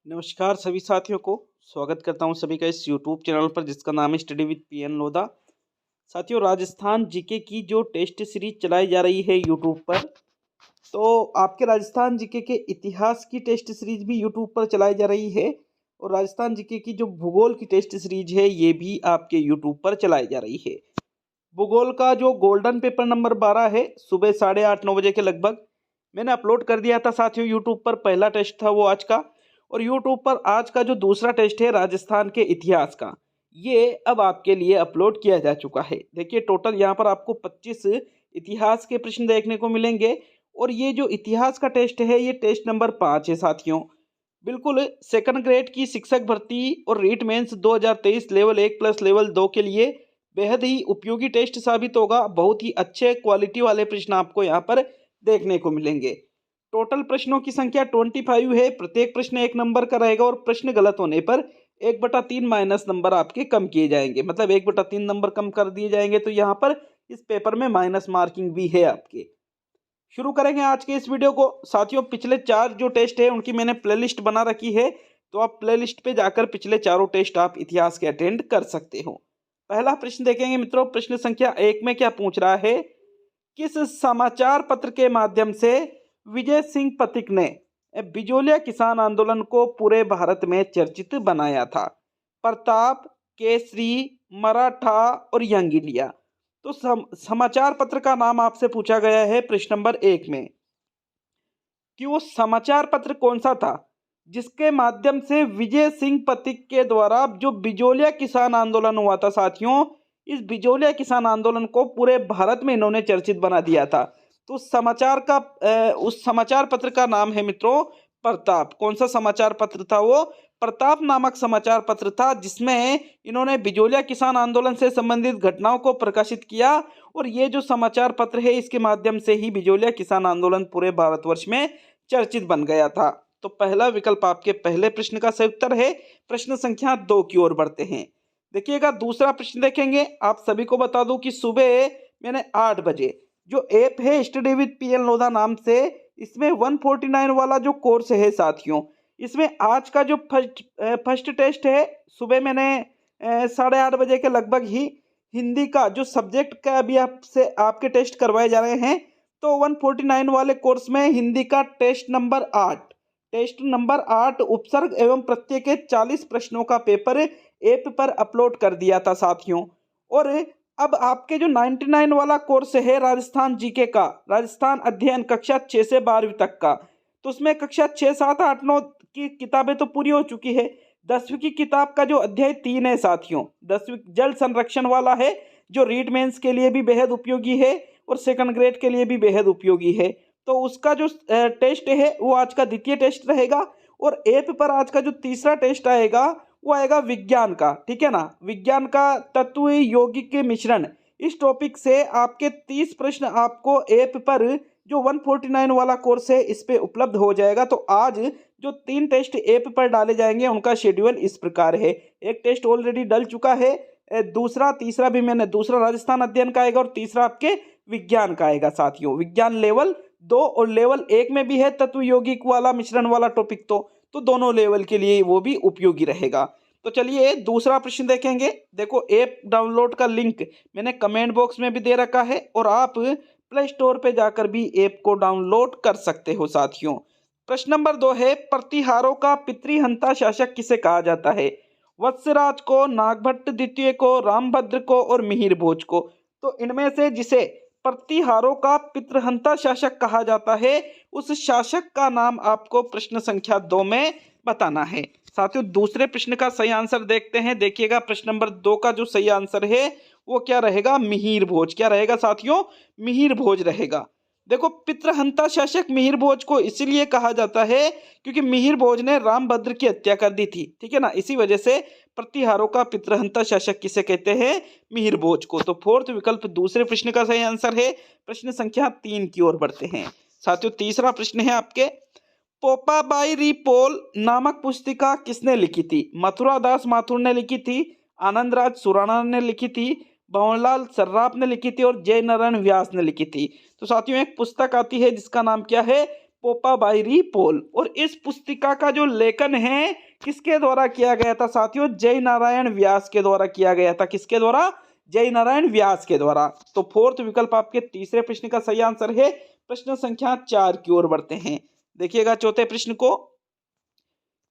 नमस्कार सभी साथियों को स्वागत करता हूं सभी का इस यूट्यूब चैनल पर जिसका नाम है स्टडी विद पीएन लोधा। साथियों, राजस्थान जीके की जो टेस्ट सीरीज चलाई जा रही है यूट्यूब पर, तो आपके राजस्थान जीके के इतिहास की टेस्ट सीरीज भी यूट्यूब पर चलाई जा रही है और राजस्थान जीके की जो भूगोल की टेस्ट सीरीज है ये भी आपके यूट्यूब पर चलाई जा रही है। भूगोल का जो गोल्डन पेपर नंबर 12 है, सुबह 8:30-9 बजे के लगभग मैंने अपलोड कर दिया था साथियों यूट्यूब पर। पहला टेस्ट था वो आज का, और यूट्यूब पर आज का जो दूसरा टेस्ट है राजस्थान के इतिहास का, ये अब आपके लिए अपलोड किया जा चुका है। देखिए, टोटल यहाँ पर आपको 25 इतिहास के प्रश्न देखने को मिलेंगे और ये जो इतिहास का टेस्ट है ये टेस्ट नंबर 5 है साथियों। बिल्कुल सेकंड ग्रेड की शिक्षक भर्ती और REET mains 2023 level 1 plus level 2 के लिए बेहद ही उपयोगी टेस्ट साबित होगा। बहुत ही अच्छे क्वालिटी वाले प्रश्न आपको यहाँ पर देखने को मिलेंगे। टोटल प्रश्नों की संख्या 25 है। प्रत्येक प्रश्न 1 नंबर का रहेगा और प्रश्न गलत होने पर 1/3 माइनस नंबर आपके कम किए जाएंगे, मतलब 1/3 नंबर कम कर दिए जाएंगे। तो यहाँ पर इस पेपर में माइनस मार्किंग भी है आपके। शुरू करेंगे आज के इस वीडियो को साथियों। पिछले 4 जो टेस्ट है उनकी मैंने प्लेलिस्ट बना रखी है, तो आप प्लेलिस्ट पे जाकर पिछले चारों टेस्ट आप इतिहास के अटेंड कर सकते हो। पहला प्रश्न देखेंगे मित्रों। प्रश्न संख्या 1 में क्या पूछ रहा है, किस समाचार पत्र के माध्यम से विजय सिंह पथिक ने बिजोलिया किसान आंदोलन को पूरे भारत में चर्चित बनाया था? प्रताप, केसरी, मराठा और यंग इंडिया। तो समाचार पत्र का नाम आपसे पूछा गया है प्रश्न नंबर 1 में कि वो समाचार पत्र कौन सा था जिसके माध्यम से विजय सिंह पथिक के द्वारा जो बिजोलिया किसान आंदोलन हुआ था साथियों, इस बिजोलिया किसान आंदोलन को पूरे भारत में इन्होंने चर्चित बना दिया था। तो उस समाचार पत्र का नाम है मित्रों प्रताप। कौन सा समाचार पत्र था वो? प्रताप नामक समाचार पत्र था, जिसमें इन्होंने बिजोलिया किसान आंदोलन से संबंधित घटनाओं को प्रकाशित किया। और ये जो समाचार पत्र है इसके माध्यम से ही बिजोलिया किसान आंदोलन पूरे भारतवर्ष में चर्चित बन गया था। तो पहला विकल्प आपके पहले प्रश्न का सही उत्तर है। प्रश्न संख्या 2 की ओर बढ़ते हैं। देखिएगा, दूसरा प्रश्न देखेंगे। आप सभी को बता दूं कि सुबह मैंने 8 बजे जो ऐप है स्टडी विद पीएन लोधा नाम से, इसमें 149 वाला जो कोर्स है साथियों, इसमें आज का जो फर्स्ट टेस्ट है सुबह मैंने 8:30 बजे के लगभग ही हिंदी का जो सब्जेक्ट का अभी आपसे आपके टेस्ट करवाए जा रहे हैं। तो 149 वाले कोर्स में हिंदी का टेस्ट नंबर 8 उपसर्ग एवं प्रत्यय के 40 प्रश्नों का पेपर ऐप पर अपलोड कर दिया था साथियों। और अब आपके जो 99 वाला कोर्स है राजस्थान जीके का, राजस्थान अध्ययन कक्षा 6 से 12वीं तक का, तो उसमें कक्षा 6, 7, 8, 9 की किताबें तो पूरी हो चुकी है। 10वीं की किताब का जो अध्याय 3 है साथियों, 10वीं जल संरक्षण वाला है, जो रीड मेंस के लिए भी बेहद उपयोगी है और सेकंड ग्रेड के लिए भी बेहद उपयोगी है। तो उसका जो टेस्ट है वो आज का द्वितीय टेस्ट रहेगा। और ऐप पर आज का जो तीसरा टेस्ट आएगा वो आएगा विज्ञान का, ठीक है ना। विज्ञान का तत्व यौगिक के मिश्रण, इस टॉपिक से आपके 30 प्रश्न आपको ऐप पर जो 149 वाला कोर्स है इस पे उपलब्ध हो जाएगा। तो आज जो 3 टेस्ट ऐप पर डाले जाएंगे उनका शेड्यूल इस प्रकार है। एक टेस्ट ऑलरेडी डल चुका है, दूसरा तीसरा भी मैंने, दूसरा राजस्थान अध्ययन का आएगा और तीसरा आपके विज्ञान का आएगा साथियों। विज्ञान लेवल 2 और लेवल 1 में भी है तत्व यौगिक वाला मिश्रण वाला टॉपिक, तो दोनों लेवल के लिए वो भी उपयोगी रहेगा। तो चलिए दूसरा प्रश्न देखेंगे। देखो, ऐप डाउनलोड का लिंक मैंने कमेंट बॉक्स में भी दे रखा है और आप प्ले स्टोर पे जाकर भी ऐप को डाउनलोड कर सकते हो साथियों। प्रश्न नंबर 2 है, प्रतिहारों का पितृहंता शासक किसे कहा जाता है? वत्सराज को, नागभट्ट द्वितीय को, रामभद्र को और मिहिर भोज को। तो इनमें से जिसे प्रतिहारों का पितृहंता शासक कहा जाता है उस शासक का नाम आपको प्रश्न संख्या 2 में बताना है साथियों। दूसरे प्रश्न का सही आंसर देखते हैं। देखिएगा, प्रश्न नंबर 2 का जो सही आंसर है वो क्या रहेगा? मिहिर भोज। क्या रहेगा साथियों? मिहिर भोज रहेगा। देखो, पितृहंता शासक मिहिर भोज को इसलिए कहा जाता है क्योंकि मिहिर भोज ने रामभद्र की हत्या कर दी थी, ठीक है ना। इसी वजह से प्रतिहारों का पितृहंता शासक किसे कहते हैं? मिहिर भोज को। तो फोर्थ विकल्प दूसरे प्रश्न का सही आंसर है। प्रश्न संख्या 3 की ओर बढ़ते हैं साथियों। तीसरा प्रश्न है आपके, पोपाबाई रिपोल नामक पुस्तिका किसने लिखी थी? मथुरा दास माथुर ने लिखी थी, आनंदराज सुराणा ने लिखी थी, भंवरलाल सर्राफ ने लिखी थी और जय नारायण व्यास ने लिखी थी। तो साथियों, एक पुस्तक आती है जिसका नाम क्या है? पोपाबाइरी पोल। और इस पुस्तिका का जो लेखन है किसके द्वारा किया गया था साथियों? जय नारायण व्यास के द्वारा किया गया था। किसके द्वारा? जय नारायण व्यास के द्वारा। तो फोर्थ विकल्प आपके तीसरे प्रश्न का सही आंसर है। प्रश्न संख्या 4 की ओर बढ़ते हैं। देखिएगा चौथे प्रश्न को,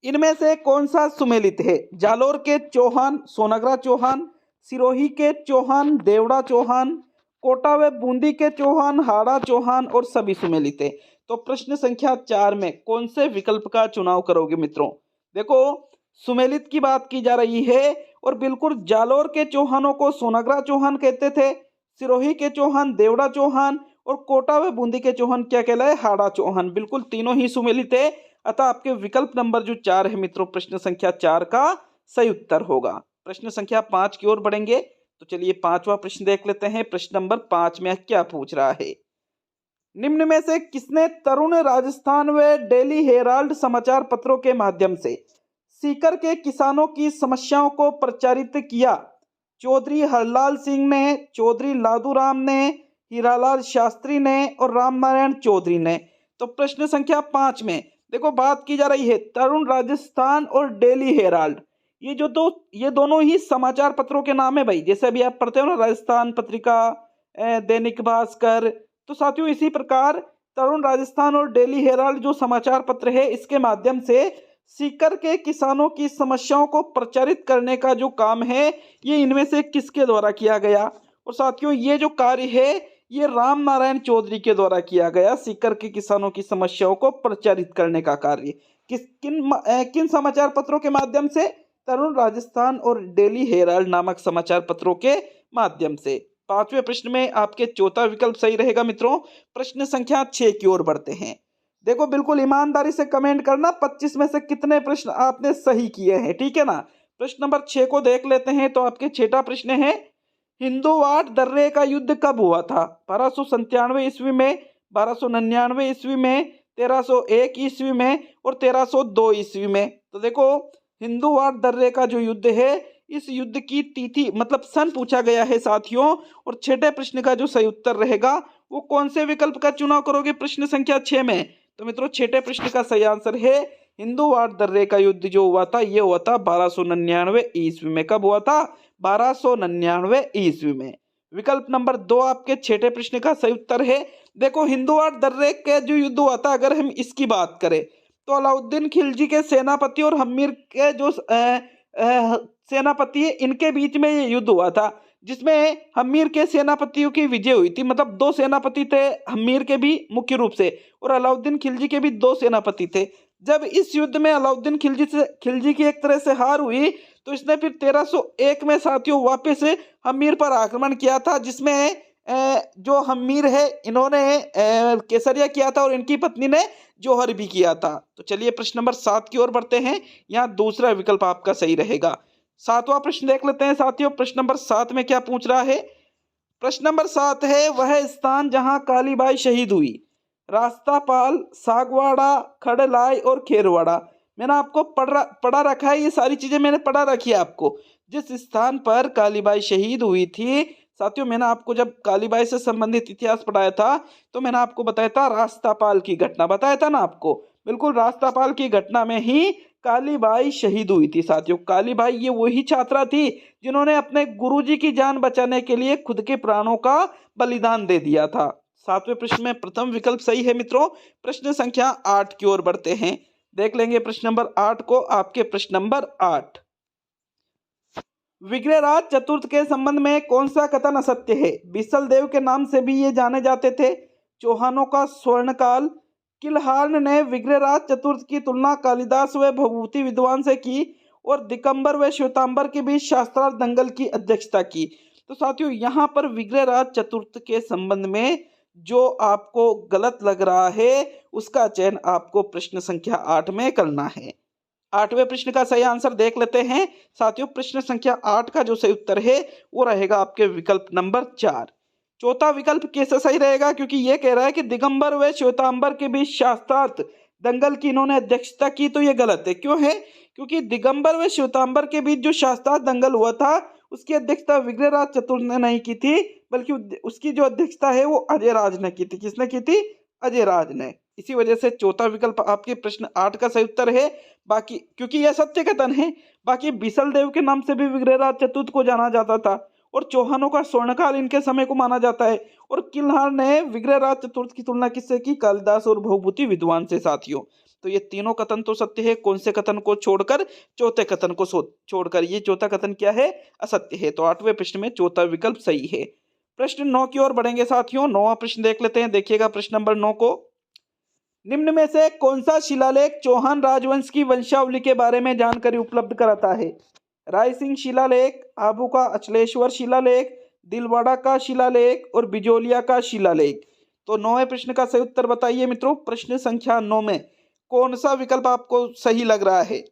इनमें से कौन सा सुमेलित है? जालोर के चौहान, सोनगरा चौहान, सिरोही के चौहान, देवड़ा चौहान, कोटा व बूंदी के चौहान, हाड़ा चौहान और सभी सुमेलित है। तो प्रश्न संख्या 4 में कौन से विकल्प का चुनाव करोगे मित्रों? देखो, सुमेलित की बात की जा रही है और बिल्कुल जालोर के चौहानों को सोनगरा चौहान कहते थे, सिरोही के चौहान देवड़ा चौहान और कोटा व बूंदी के चौहान क्या कहलाए? हाड़ा चौहान। बिल्कुल तीनों ही सुमेलित है। अतः आपके विकल्प नंबर जो 4 है मित्रों, प्रश्न संख्या 4 का सही उत्तर होगा। प्रश्न संख्या 5 की ओर बढ़ेंगे। तो चलिए पांचवा प्रश्न देख लेते हैं। प्रश्न नंबर 5 में क्या पूछ रहा है? निम्न में से किसने तरुण राजस्थान व डेली हेराल्ड समाचार पत्रों के माध्यम से सीकर के किसानों की समस्याओं को प्रचारित किया? चौधरी हरलाल सिंह ने, चौधरी लादूराम ने, हीरालाल शास्त्री ने और रामनारायण चौधरी ने। तो प्रश्न संख्या 5 में देखो बात की जा रही है तरुण राजस्थान और डेली हेराल्ड। ये दोनों ही समाचार पत्रों के नाम है भाई। जैसे अभी आप पढ़ते हो ना, राजस्थान पत्रिका, दैनिक भास्कर, तो साथियों इसी प्रकार तरुण राजस्थान और डेली हेराल्ड जो समाचार पत्र है, इसके माध्यम से सीकर के किसानों की समस्याओं को प्रचारित करने का जो काम है, ये इनमें से किसके द्वारा किया गया? और साथियों ये जो कार्य है ये राम नारायण चौधरी के द्वारा किया गया। सीकर के किसानों की समस्याओं को प्रचारित करने का कार्य किन समाचार पत्रों के माध्यम से? तरुण राजस्थान और डेली हेराल्ड नामक समाचार पत्रों के माध्यम से। पांचवें प्रश्न में आपके चौथा विकल्प सही रहेगा मित्रों। प्रश्न संख्या 6 की ओर बढ़ते हैं। देखो बिल्कुल ईमानदारी से कमेंट करना 25 में से कितने प्रश्न आपने सही किए हैं, ठीक है ना। प्रश्न नंबर 6 को देख लेते हैं। तो आपके छठा प्रश्न है, हिंदुवाड़ दर्रे का युद्ध कब हुआ था? 1297 ईस्वी में, 1299 ईस्वी में, 1301 ईस्वी में और 1302 ईस्वी में। तो देखो हिंदुवाड़ दर्रे का जो युद्ध है, इस युद्ध की तिथि मतलब सन पूछा गया है साथियों। और छठे प्रश्न का जो सही उत्तर रहेगा वो कौन से विकल्प का चुनाव करोगे प्रश्न संख्या 6 में? तो मित्रों छठे प्रश्न का सही आंसर है हिंदुवाड़ दर्रे का युद्ध जो हुआ था ये हुआ था 1299 ईस्वी में। कब हुआ था? 1299 ईस्वी में। विकल्प नंबर 2 आपके छठे प्रश्न का सही उत्तर है। देखो हिंदुवाड़ दर्रे का जो युद्ध हुआ था, अगर हम इसकी बात करें तो अलाउद्दीन खिलजी के सेनापति और हम्मीर के जो सेनापति है, इनके बीच में ये युद्ध हुआ था, जिसमें हम्मीर के सेनापतियों की विजय हुई थी। मतलब दो सेनापति थे हम्मीर के भी मुख्य रूप से, और अलाउद्दीन खिलजी के भी दो सेनापति थे। जब इस युद्ध में अलाउद्दीन खिलजी की एक तरह से हार हुई, तो इसने फिर 1301 में साथियों वापस हम्मीर पर आक्रमण किया था, जिसमें जो हम्मीर है इन्होंने केसरिया किया था और इनकी पत्नी ने जौहर भी किया था। तो चलिए प्रश्न नंबर 7 की ओर बढ़ते हैं। यहाँ दूसरा विकल्प आपका सही रहेगा। सातवां प्रश्न देख लेते हैं साथियों। प्रश्न नंबर 7 में क्या पूछ रहा है? प्रश्न नंबर 7 है, वह स्थान जहां कालीबाई शहीद हुई? रास्तापाल, सागवाड़ा, खड़लाई और खेरवाड़ा। मैंने आपको पढ़ा रखा है, ये सारी चीजें मैंने पढ़ा रखी है आपको। जिस स्थान पर कालीबाई शहीद हुई थी साथियों, मैंने आपको जब कालीबाई से संबंधित इतिहास पढ़ाया था तो मैंने आपको बताया था रास्तापाल की घटना, बताया था ना आपको। बिल्कुल रास्तापाल की घटना में ही कालीबाई शहीद हुई थी साथियों। कालीबाई ये वही छात्रा थी जिन्होंने अपने गुरुजी की जान बचाने के लिए खुद के प्राणों का बलिदान दे दिया था। सातवें प्रश्न में प्रथम विकल्प सही है मित्रों। प्रश्न संख्या 8 की ओर बढ़ते हैं। देख लेंगे प्रश्न नंबर 8 को। आपके प्रश्न नंबर 8, विग्रहराज चतुर्थ के संबंध में कौन सा कथन असत्य है? बिसल देव के नाम से भी ये जाने जाते थे, चौहानों का स्वर्णकाल, किलहार ने विग्रहराज चतुर्थ की तुलना कालिदास व भभूति विद्वान से की और दिगंबर व श्वेतांबर के बीच शास्त्रार्थ दंगल की अध्यक्षता की। तो साथियों यहाँ पर विग्रहराज चतुर्थ के संबंध में जो आपको गलत लग रहा है उसका चयन आपको प्रश्न संख्या 8 में करना है। 8वें प्रश्न का सही आंसर देख लेते हैं साथियों। प्रश्न संख्या 8 का जो सही उत्तर है वो रहेगा आपके विकल्प नंबर 4। चौथा विकल्प कैसे सही रहेगा? क्योंकि ये कह रहा है कि दिगंबर व श्वेतांबर के बीच शास्त्रार्थ दंगल की इन्होंने अध्यक्षता की, तो ये गलत है। क्यों है? क्योंकि दिगंबर व श्वेतांबर के बीच जो शास्त्रार्थ दंगल हुआ था उसकी अध्यक्षता विग्रहराज चतुर्थ ने नहीं की थी, बल्कि उसकी जो अध्यक्षता है वो अजय राज ने की थी। किसने की थी? अजय राज ने। इसी वजह से चौथा विकल्प आपके प्रश्न 8 का सही उत्तर है। बाकी क्योंकि यह सत्य कथन है। बाकी बिसल देव के नाम से भी विग्रहराज चतुर्थ को जाना जाता था और चौहानों का स्वर्णकाल इनके समय को माना जाता है। और किल्हार ने विग्रहराज चतुर्थ की तुलना किससे की? कालिदास और भवभूति विद्वान से साथियों। तो ये तीनों कथन तो सत्य है। कौन से कथन को छोड़कर? चौथे कथन को छोड़कर। ये चौथा कथन क्या है? असत्य है। तो 8वें प्रश्न में चौथा विकल्प सही है। प्रश्न 9 की ओर बढ़ेंगे साथियों। 9वां प्रश्न देख लेते हैं। देखिएगा प्रश्न नंबर 9 को। निम्न में से कौन सा शिलालेख चौहान राजवंश की वंशावली के बारे में जानकारी उपलब्ध कराता है? राय सिंह शिलालेख, आबू का अचलेश्वर शिलालेख, दिलवाड़ा का शिलालेख और बिजोलिया का शिलालेख। तो 9वें प्रश्न का सही उत्तर बताइए मित्रों। प्रश्न संख्या 9 में कौन सा विकल्प आपको सही लग रहा है?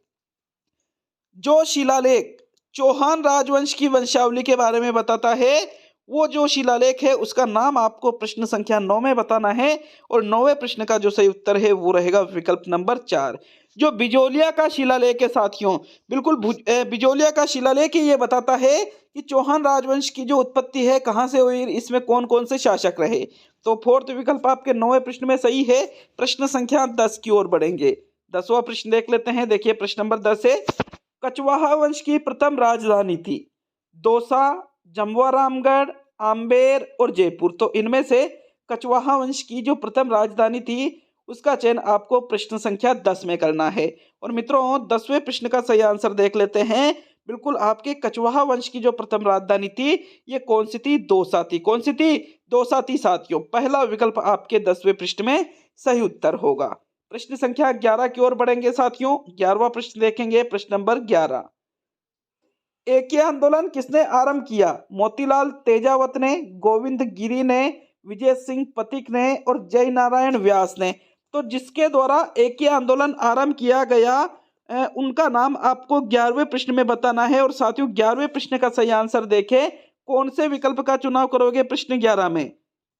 जो शिलालेख चौहान राजवंश की वंशावली के बारे में बताता है, वो जो शिलालेख है उसका नाम आपको प्रश्न संख्या 9 में बताना है। और 9वें प्रश्न का जो सही उत्तर है वो रहेगा विकल्प नंबर 4। जो बिजोलिया का शिलालेख है साथियों, बिल्कुल बिजोलिया का शिलालेख ही ये बताता है कि चौहान राजवंश की जो उत्पत्ति है कहाँ से हुई, इसमें कौन कौन से शासक रहे। तो फोर्थ विकल्प आपके 9वें प्रश्न में सही है। प्रश्न संख्या 10 की ओर बढ़ेंगे। 10वां प्रश्न देख लेते हैं। देखिए प्रश्न नंबर 10 है, कछवाहा वंश की प्रथम राजधानी थी दौसा, जमवारामगढ़, आम्बेर और जयपुर। तो इनमें से कछवाहा वंश की जो प्रथम राजधानी थी उसका चयन आपको प्रश्न संख्या 10 में करना है। और मित्रों 10वें प्रश्न का सही आंसर देख लेते हैं। बिल्कुल आपके कछवाहा वंश की जो प्रथम राजधानी थी ये कौन सी थी? दौसा थी। कौन सी थी? दौसा थी साथियों। पहला विकल्प आपके 10वें प्रश्न में सही उत्तर होगा। प्रश्न संख्या 11 की ओर बढ़ेंगे साथियों। 11वां प्रश्न देखेंगे। प्रश्न नंबर 11, एके आंदोलन किसने आरंभ किया? मोतीलाल तेजावत ने, गोविंद गिरी ने, विजय सिंह पथिक ने और जय नारायण व्यास ने। तो जिसके द्वारा एके आंदोलन आरंभ किया गया उनका नाम आपको 11वें प्रश्न में बताना है। और साथियों 11वें प्रश्न का सही आंसर देखें, कौन से विकल्प का चुनाव करोगे प्रश्न 11 में?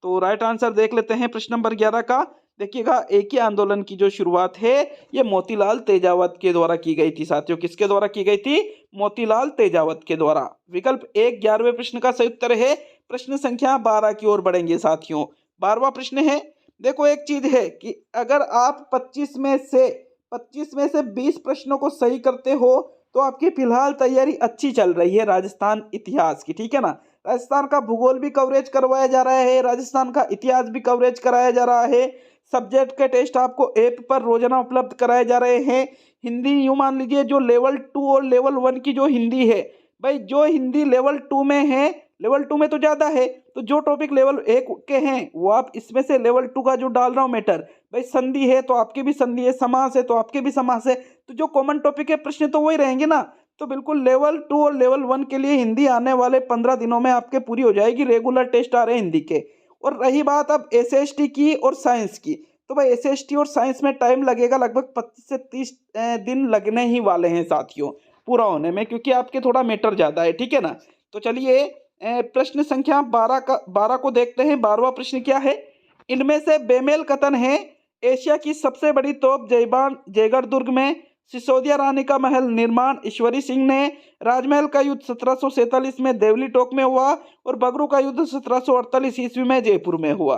तो राइट आंसर देख लेते हैं प्रश्न नंबर 11 का। देखिएगा एके आंदोलन की जो शुरुआत है ये मोतीलाल तेजावत के द्वारा की गई थी साथियों। किसके द्वारा की गई थी? मोतीलाल तेजावत के द्वारा। विकल्प 1 11वें प्रश्न का सही उत्तर है। प्रश्न संख्या 12 की ओर बढ़ेंगे साथियों। 12वां प्रश्न है, देखो एक चीज है कि अगर आप 25 में से 20 प्रश्नों को सही करते हो तो आपकी फिलहाल तैयारी अच्छी चल रही है राजस्थान इतिहास की, ठीक है ना। राजस्थान का भूगोल भी कवरेज करवाया जा रहा है, राजस्थान का इतिहास भी कवरेज कराया जा रहा है। सब्जेक्ट के टेस्ट आपको ऐप पर रोजाना उपलब्ध कराए जा रहे हैं। हिंदी यूं मान लीजिए जो लेवल 2 और लेवल 1 की जो हिंदी है, भाई जो हिंदी लेवल 2 में है, लेवल 2 में तो ज़्यादा है, तो जो टॉपिक लेवल 1 के हैं वो आप इसमें से लेवल 2 का जो डाल रहा हूँ मैटर, भाई संधि है तो आपके भी संधि है, समास है तो आपके भी समास है, तो जो कॉमन टॉपिक है प्रश्न तो वही रहेंगे ना। तो बिल्कुल लेवल 2 और लेवल 1 के लिए हिंदी आने वाले 15 दिनों में आपके पूरी हो जाएगी। रेगुलर टेस्ट आ रहे हैं हिंदी के। और रही बात अब एसएसटी की और साइंस की, तो भाई एसएसटी और साइंस में टाइम लगेगा, लगभग 25 से 30 दिन लगने ही वाले हैं साथियों पूरा होने में, क्योंकि आपके थोड़ा मैटर ज़्यादा है, ठीक है ना। तो चलिए प्रश्न संख्या 12 को देखते हैं। 12वां प्रश्न क्या है? इनमें से बेमेल कथन है, एशिया की सबसे बड़ी तोप जयगढ़ दुर्ग में, सिसोदिया रानी का महल निर्माण ईश्वरी सिंह ने, राजमहल का युद्ध 1747 में देवली टोक में हुआ और बगरू का युद्ध 1748 ईस्वी में जयपुर में हुआ।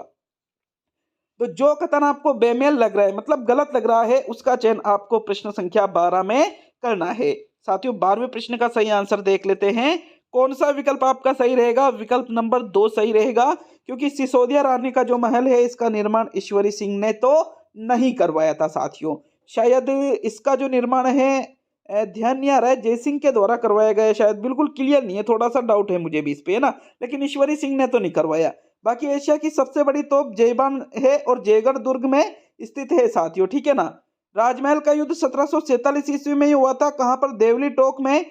तो जो कथन आपको बेमेल लग रहा है, मतलब गलत लग रहा है, उसका चयन आपको प्रश्न संख्या 12 में करना है साथियों। 12वें प्रश्न का सही आंसर देख लेते हैं। कौन सा विकल्प आपका सही रहेगा? विकल्प नंबर 2 सही रहेगा, क्योंकि सिसोदिया रानी का जो महल है इसका निर्माण ईश्वरी सिंह ने तो नहीं करवाया था साथियों। शायद इसका जो निर्माण है ध्यान नहीं आ रहा है, जयसिंह के द्वारा करवाया गया शायद, बिल्कुल क्लियर नहीं है, थोड़ा सा डाउट है मुझे भी इस पे, है ना। लेकिन ईश्वरी सिंह ने तो नहीं करवाया। बाकी एशिया की सबसे बड़ी तोप जयबान है और जयगढ़ दुर्ग में स्थित है साथियों, ठीक है ना। राजमहल का युद्ध 1747 ईस्वी में ही हुआ था, कहां पर? देवली टोक में।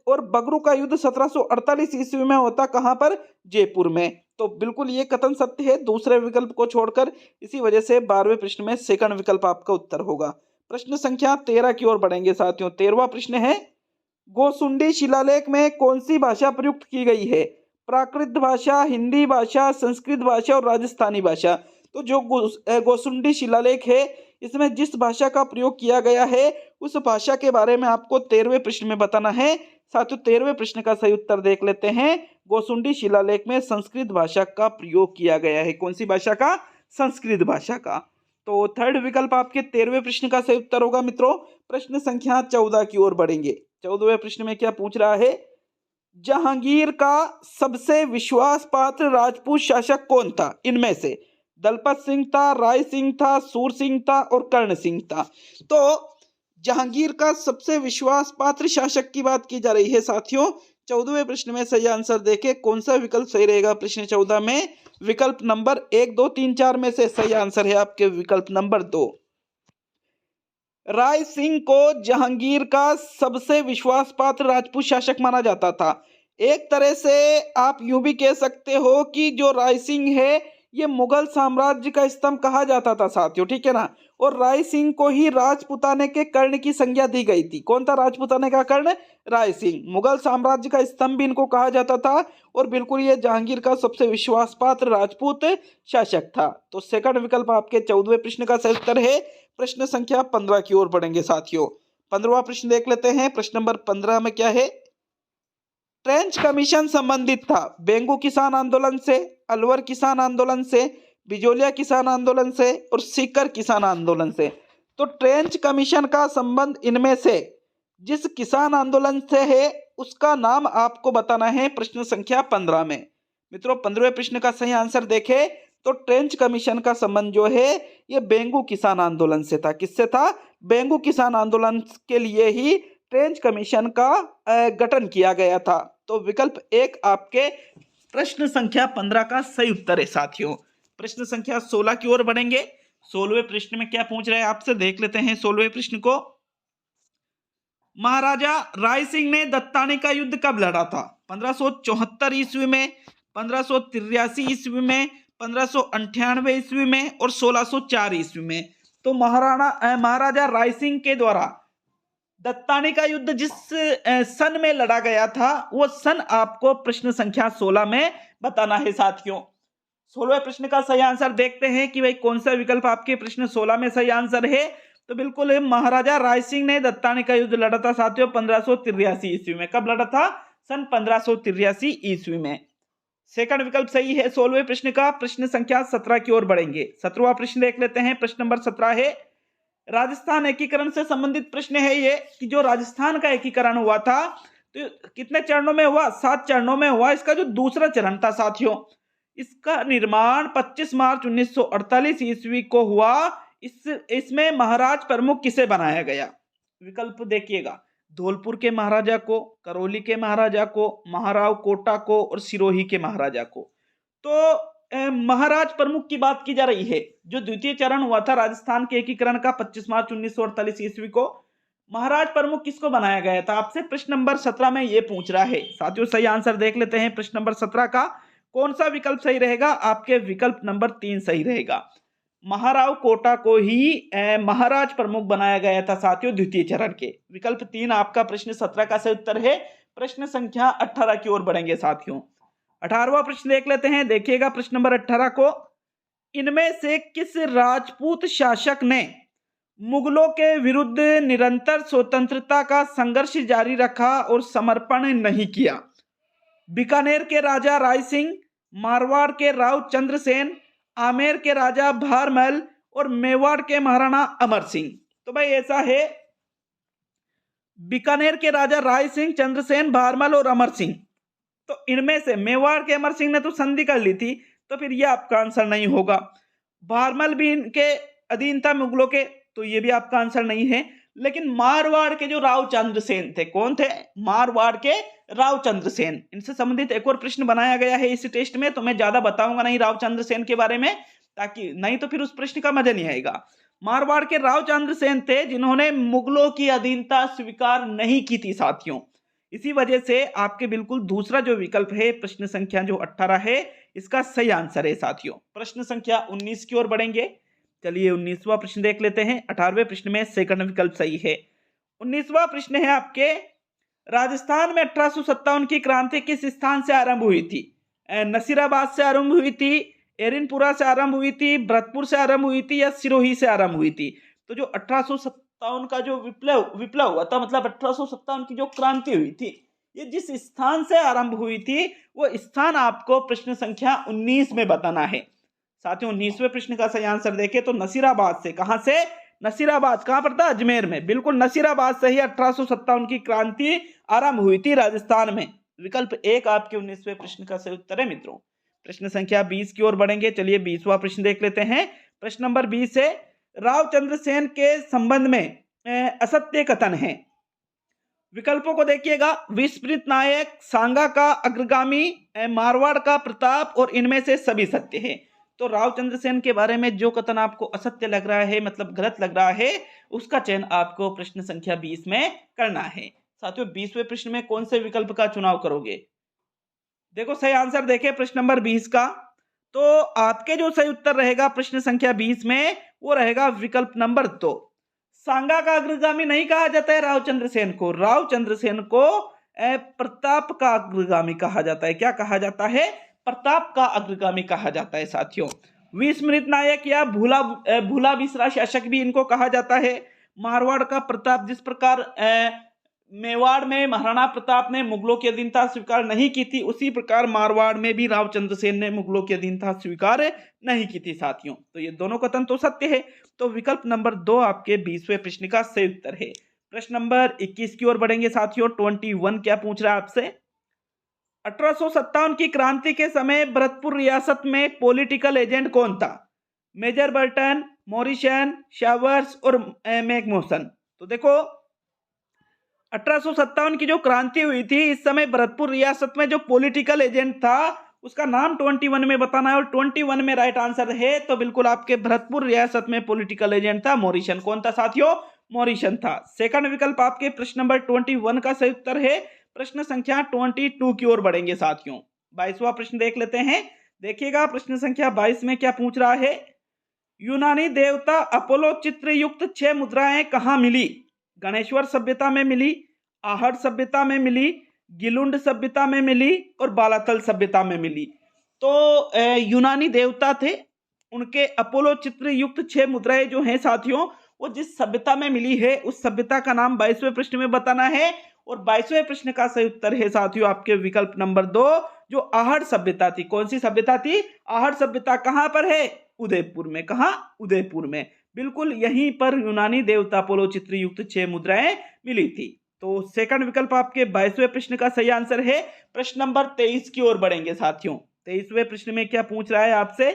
और बगरू का युद्ध 1748 ईस्वी में होता, कहां पर? जयपुर में। तो बिल्कुल ये कथन सत्य है दूसरे विकल्प को छोड़कर। इसी वजह से 12वें प्रश्न में सेकंड विकल्प आपका उत्तर होगा। प्रश्न संख्या 13 की ओर बढ़ेंगे साथियों। 13वां प्रश्न है, गोसुंडी शिलालेख में कौन सी भाषा प्रयुक्त की गई है? प्राकृत भाषा, हिंदी भाषा, संस्कृत भाषा और राजस्थानी भाषा। तो जो गोसुंडी शिलालेख है इसमें जिस भाषा का प्रयोग किया गया है उस भाषा के बारे में आपको 13वें प्रश्न में बताना है साथियों। 13वें प्रश्न का सही उत्तर देख लेते हैं। गोसुंडी शिलालेख में संस्कृत भाषा का प्रयोग किया गया है। कौन सी भाषा का? संस्कृत भाषा का। तो थर्ड विकल्प आपके 13वें प्रश्न का सही उत्तर होगा मित्रों। प्रश्न संख्या 14 की ओर बढ़ेंगे। 14वें प्रश्न में क्या पूछ रहा है, जहांगीर का सबसे विश्वास पात्र राजपूत शासक कौन था इनमें से? दलपत सिंह था, राय सिंह था, सूर सिंह था और कर्ण सिंह था। तो जहांगीर का सबसे विश्वास पात्र शासक की बात की जा रही है साथियों। 14वें प्रश्न में सही आंसर देखें कौन सा विकल्प सही रहेगा। प्रश्न 14 में विकल्प नंबर 1, 2, 3, 4 में से सही आंसर है आपके विकल्प नंबर 2। राय सिंह को जहांगीर का सबसे विश्वास पात्र राजपूत शासक माना जाता था। एक तरह से आप यूं भी कह सकते हो कि जो राय सिंह है ये मुगल साम्राज्य का स्तंभ कहा जाता था साथियों, ठीक है ना। और राय सिंह को ही राजपुताने के कर्ण की संज्ञा दी गई थी। कौन था राजपुताने का कर्ण? राय सिंह। मुगल साम्राज्य का स्तंभ भी इनको कहा जाता था और बिल्कुल ये जहांगीर का सबसे विश्वास पात्र राजपूत शासक था। तो सेकंड विकल्प आपके 14वें प्रश्न का सही उत्तर है। प्रश्न संख्या 15 की ओर बढ़ेंगे साथियों। 15वां प्रश्न देख लेते हैं। प्रश्न नंबर 15 में क्या है, ट्रेंच कमीशन संबंधित था बेंगू किसान आंदोलन से, अलवर किसान आंदोलन से, बिजोलिया किसान आंदोलन से और सीकर किसान आंदोलन से। तो ट्रेंच कमीशन का संबंध इनमें से जिस किसान आंदोलन से है उसका नाम आपको बताना है प्रश्न संख्या 15 में। मित्रों 15वें प्रश्न का सही आंसर देखें तो ट्रेंच कमीशन का संबंध जो है ये बेंगू किसान आंदोलन से था। किससे था? बेंगू किसान आंदोलन के लिए ही ट्रेंच कमीशन का गठन किया गया था। तो विकल्प 1 आपके प्रश्न संख्या 15 का सही उत्तर है साथियों। प्रश्न संख्या 16 की ओर बढ़ेंगे। 16वें प्रश्न में क्या पूछ रहे हैं आपसे देख लेते हैं 16वें प्रश्न को। महाराजा राय सिंह ने दत्तानी का युद्ध कब लड़ा था? 1574 ईस्वी में, 1583 ईस्वी में, 1598 ईस्वी में और 1604 ईस्वी में। तो महाराजा राय सिंह के द्वारा दत्तानी का युद्ध जिस सन में लड़ा गया था वो सन आपको प्रश्न संख्या 16 में बताना है साथियों। 16वें प्रश्न का सही आंसर देखते हैं कि भाई कौन सा विकल्प आपके प्रश्न 16 में सही आंसर है। तो बिल्कुल महाराजा राय सिंह ने दत्तानी का युद्ध लड़ा था साथियों 1583 ईस्वी में। कब लड़ा था? सन 1583 ईस्वी में। सेकंड विकल्प सही है 16वें प्रश्न का। प्रश्न संख्या 17 की ओर बढ़ेंगे। 17वां प्रश्न देख लेते हैं। प्रश्न नंबर 17 है, राजस्थान एकीकरण से संबंधित प्रश्न है ये कि जो राजस्थान का एकीकरण हुआ था तो कितने चरणों में हुआ? 7 चरणों में हुआ। इसका जो दूसरा चरण था साथियों, इसका निर्माण 25 मार्च 1948 ईस्वी को हुआ। इसमें महाराज प्रमुख किसे बनाया गया? विकल्प देखिएगा, धौलपुर के महाराजा को, करौली के महाराजा को, महाराव कोटा को और सिरोही के महाराजा को। तो महाराज प्रमुख की बात की जा रही है। जो द्वितीय चरण हुआ था राजस्थान के एकीकरण का 25 मार्च 1948 ईस्वी को, महाराज प्रमुख किसको बनाया गया था? आपसे प्रश्न नंबर 17 में ये पूछ रहा है साथियों। सही आंसर देख लेते हैं प्रश्न नंबर 17 का। कौन सा विकल्प सही रहेगा? आपके विकल्प नंबर 3 सही रहेगा। महाराव कोटा को ही महाराज प्रमुख बनाया गया था साथियों द्वितीय चरण के। विकल्प 3 आपका प्रश्न 17 का सही उत्तर है। प्रश्न संख्या 18 की ओर बढ़ेंगे साथियों। 18वां प्रश्न देख लेते हैं। देखिएगा प्रश्न नंबर 18 को, इनमें से किस राजपूत शासक ने मुगलों के विरुद्ध निरंतर स्वतंत्रता का संघर्ष जारी रखा और समर्पण नहीं किया? बीकानेर के राजा राय सिंह, मारवाड़ के राव चंद्रसेन, आमेर के राजा भारमल और मेवाड़ के महाराणा अमर सिंह। तो भाई ऐसा है, बीकानेर के राजा राय सिंह, चंद्रसेन, भारमल और अमर सिंह। तो इनमें से मेवाड़ के अमर सिंह ने तो संधि कर ली थी, तो फिर ये आपका आंसर नहीं होगा। भारमल भी इनके अधीन था मुगलों के, तो ये भी आपका आंसर नहीं है। लेकिन मारवाड़ के जो राव चंद्रसेन थे, कौन थे? मारवाड़ के राव चंद्रसेन। इनसे संबंधित एक और प्रश्न बनाया गया है इस टेस्ट में, तो मैं ज्यादा बताऊंगा नहीं राव चंद्रसेन के बारे में, ताकि नहीं तो फिर उस प्रश्न का मजा नहीं आएगा। मारवाड़ के राव चंद्रसेन थे जिन्होंने मुगलों की अधीनता स्वीकार नहीं की थी साथियों। इसी वजह से आपके बिल्कुल दूसरा जो विकल्प है प्रश्न संख्या जो 18 है इसका सही आंसर है साथियों। प्रश्न संख्या 19 की ओर बढ़ेंगे। चलिए 19वां प्रश्न देख लेते हैं। 18वें प्रश्न में सेकंड विकल्प सही है। 19वां प्रश्न है आपके, राजस्थान में 1857 की क्रांति किस स्थान से आरंभ हुई थी? नसीराबाद से आरंभ हुई थी, एरिनपुरा से आरंभ हुई थी, भरतपुर से आरंभ हुई थी या सिरोही से आरंभ हुई थी? तो जो 1857 का जो विप्लव हुआ था, मतलब 1857 की जो क्रांति हुई थी, ये जिस स्थान से आरंभ हुई थी वो स्थान आपको प्रश्न संख्या 19 में बताना है। साथियों 19वें प्रश्न का सही आंसर देखें तो नसीराबाद से। कहां से? नसीराबाद। कहां पर था? अजमेर में। बिल्कुल नसीराबाद से ही 1857 की क्रांति आरंभ हुई थी राजस्थान में। विकल्प एक आपके 19वें प्रश्न का सही उत्तर है मित्रों। प्रश्न संख्या 20 की ओर बढ़ेंगे। चलिए 20वां प्रश्न देख लेते हैं। प्रश्न नंबर 20 है, रावचंद्र सेन के संबंध में असत्य कथन है। विकल्पों को देखिएगा, विस्मृत नायक, सांगा का अग्रगामी, मारवाड़ का प्रताप और इनमें से सभी सत्य है। तो रावचंद्र सेन के बारे में जो कथन आपको असत्य लग रहा है, मतलब गलत लग रहा है, उसका चयन आपको प्रश्न संख्या 20 में करना है। साथियों 20वें प्रश्न में कौन से विकल्प का चुनाव करोगे? देखो सही आंसर देखें प्रश्न नंबर 20 का, तो आपके जो सही उत्तर रहेगा प्रश्न संख्या 20 में वो रहेगा विकल्प नंबर 2। सांगा का अग्रगामी नहीं कहा जाता है रावचंद्र सेन को। रावचंद्र सेन को प्रताप का अग्रगामी कहा जाता है। क्या कहा जाता है? प्रताप का अग्रगामी कहा जाता है साथियों। विस्मृत नायक या भूला बिसरा शासक भी इनको कहा जाता है। मारवाड़ का प्रताप, जिस प्रकार मेवाड़ में महाराणा प्रताप ने मुगलों की अधीनता स्वीकार नहीं की थी, उसी प्रकार मारवाड़ में भी रावचंद्र सेन ने मुगलों की अधीनता स्वीकार नहीं की थी साथियों। तो ये दोनों कथन तो सत्य है। तो विकल्प नंबर 2 आपके 20वें प्रश्न का सही उत्तर है। प्रश्न नंबर 21 की ओर बढ़ेंगे साथियों। 21 क्या पूछ रहा है आपसे? 1857 की क्रांति के समय भरतपुर रियासत में पॉलिटिकल एजेंट कौन था? मेजर बर्टन, मॉरिसन, शावर्स और मैकमोहन। तो देखो 1857 की जो क्रांति हुई थी, इस समय भरतपुर रियासत में जो पॉलिटिकल एजेंट था उसका नाम 21 में बताना है, और 21 में राइट आंसर है। तो बिल्कुल आपके भरतपुर रियासत में पॉलिटिकल एजेंट था मॉरिसन। कौन था साथियों? मॉरिसन था। सेकंड विकल्प आपके प्रश्न नंबर 21 का सही उत्तर है। प्रश्न संख्या 22 की ओर बढ़ेंगे साथियों। 22वां प्रश्न देख लेते हैं। देखिएगा प्रश्न संख्या 22 में क्या पूछ रहा है? यूनानी देवता अपोलो चित्र युक्त 6 मुद्राएं कहां मिली? गणेश्वर सभ्यता में मिली, आहड़ सभ्यता में मिली, गिलुंड सभ्यता में मिली और बालातल सभ्यता में मिली। तो यूनानी देवता थे, उनके अपोलो चित्र युक्त 6 मुद्राएं जो हैं साथियों, वो जिस सभ्यता में मिली है उस सभ्यता का नाम 22वें प्रश्न में बताना है। और 22वें प्रश्न का सही उत्तर है साथियों आपके विकल्प नंबर 2, जो आहड़ सभ्यता थी। कौन सी सभ्यता थी? आहड़ सभ्यता। कहां पर है? उदयपुर में। कहां? उदयपुर में। बिल्कुल यहीं पर यूनानी देवता अपोलो चित्र युक्त 6 मुद्राएं मिली थी। तो सेकंड विकल्प आपके 22वें प्रश्न का सही आंसर है। प्रश्न नंबर 23 की ओर बढ़ेंगे साथियों। 23वें प्रश्न में क्या पूछ रहा है आपसे?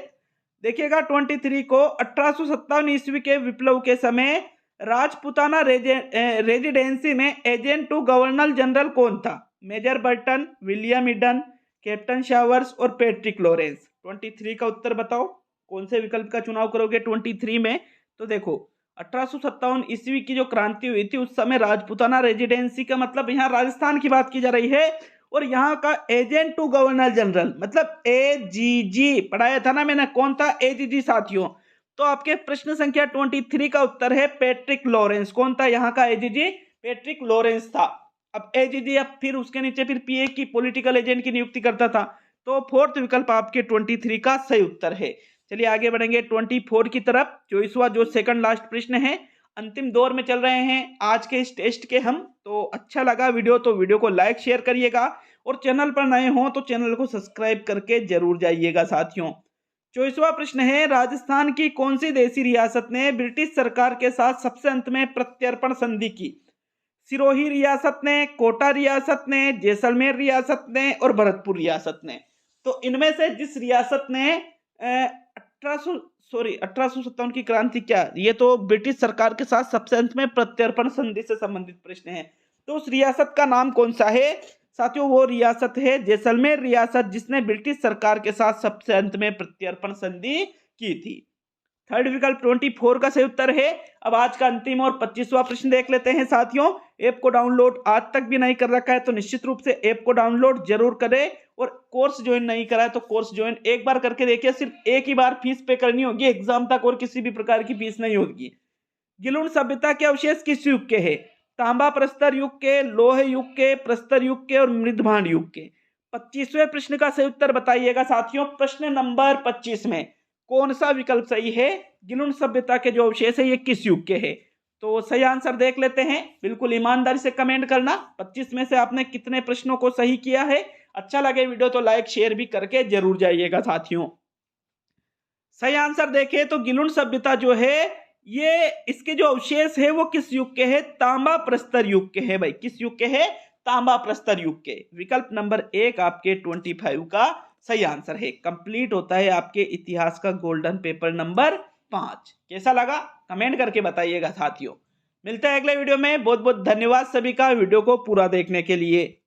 देखिएगा 23 को 1857 ईस्वी के विप्लव के समय राजपुताना रेजिडेंसी में एजेंट टू गवर्नर जनरल कौन था? Major Burton, William Eden, captain Showers और पैट्रिक लॉरेंस। 23 का उत्तर बताओ, कौन से विकल्प का चुनाव करोगे 23 में? तो देखो 1857 ईस्वी की जो क्रांति हुई थी उस समय राजपुताना रेजिडेंसी का मतलब यहाँ राजस्थान की बात की जा रही है, और यहाँ का एजेंट टू गवर्नर जनरल मतलब एजीजी पढ़ाया था ना मैंने। कौन था? एजीजी साथियों। तो आपके प्रश्न संख्या 23 का उत्तर है पैट्रिक लॉरेंस। कौन था यहाँ का एजीजी? पैट्रिक लॉरेंस था। अब एजीजी अब फिर उसके नीचे फिर पीए की पॉलिटिकल एजेंट की नियुक्ति करता था। तो फोर्थ विकल्प आपके 23 का सही उत्तर है। चलिए आगे बढ़ेंगे 24 की तरफ। 24वां जो सेकंड लास्ट प्रश्न है, अंतिम दौर में चल रहे हैं आज के इस टेस्ट के हम। तो अच्छा लगा वीडियो तो वीडियो को लाइक शेयर करिएगा, और चैनल पर नए हो तो चैनल को सब्सक्राइब करके जरूर जाइएगा साथियों। 24वां प्रश्न है, राजस्थान की कौन सी देशी रियासत ने ब्रिटिश सरकार के साथ सबसे अंत में प्रत्यर्पण संधि की? सिरोही रियासत ने, कोटा रियासत ने, जैसलमेर रियासत ने और भरतपुर रियासत ने। तो इनमें से जिस रियासत ने 1857 की क्रांति, क्या ये तो ब्रिटिश सरकार के साथ सबसे अंत में प्रत्यर्पण संधि से संबंधित प्रश्न है, तो उस रियासत का नाम कौन सा है साथियों? वो रियासत है जैसलमेर रियासत, जिसने ब्रिटिश सरकार के साथ सबसे अंत में प्रत्यर्पण संधि की थी। थर्ड विकल्प 24 का सही उत्तर है। अब आज का अंतिम और 25वां प्रश्न देख लेते हैं साथियों। ऐप को डाउनलोड आज तक भी नहीं कर रखा है तो निश्चित रूप से ऐप को डाउनलोड जरूर करें, और कोर्स ज्वाइन नहीं करा है तो कोर्स ज्वाइन एक बार करके देखिए। सिर्फ एक ही बार फीस पे करनी होगी एग्जाम तक, और किसी भी प्रकार की फीस नहीं होगी। गिलुण सभ्यता के अवशेष किस युग के हैं? तांबा प्रस्तर युग के, लोह युग के, प्रस्तर युग के और मृदभांड युग के। 25वें प्रश्न का सही उत्तर बताइएगा साथियों। प्रश्न नंबर 25 में कौन सा विकल्प सही है? गिलुण सभ्यता के जो अवशेष है ये किस युग के हैं? तो सही आंसर देख लेते हैं। बिल्कुल ईमानदारी से कमेंट करना 25 में से आपने कितने प्रश्नों को सही किया है। अच्छा लगे वीडियो तो लाइक शेयर भी करके जरूर जाइएगा साथियों। सही आंसर देखें तो गिलुन सभ्यता जो है ये इसके जो अवशेष है वो किस युग के है? तांबा प्रस्तर युग के है भाई। किस युग के है? तांबा प्रस्तर युग के। विकल्प नंबर 1 आपके 25 का सही आंसर है। कंप्लीट होता है आपके इतिहास का गोल्डन पेपर नंबर 5। कैसा लगा कमेंट करके बताइएगा साथियों। मिलते हैं अगले वीडियो में। बहुत बहुत धन्यवाद सभी का वीडियो को पूरा देखने के लिए।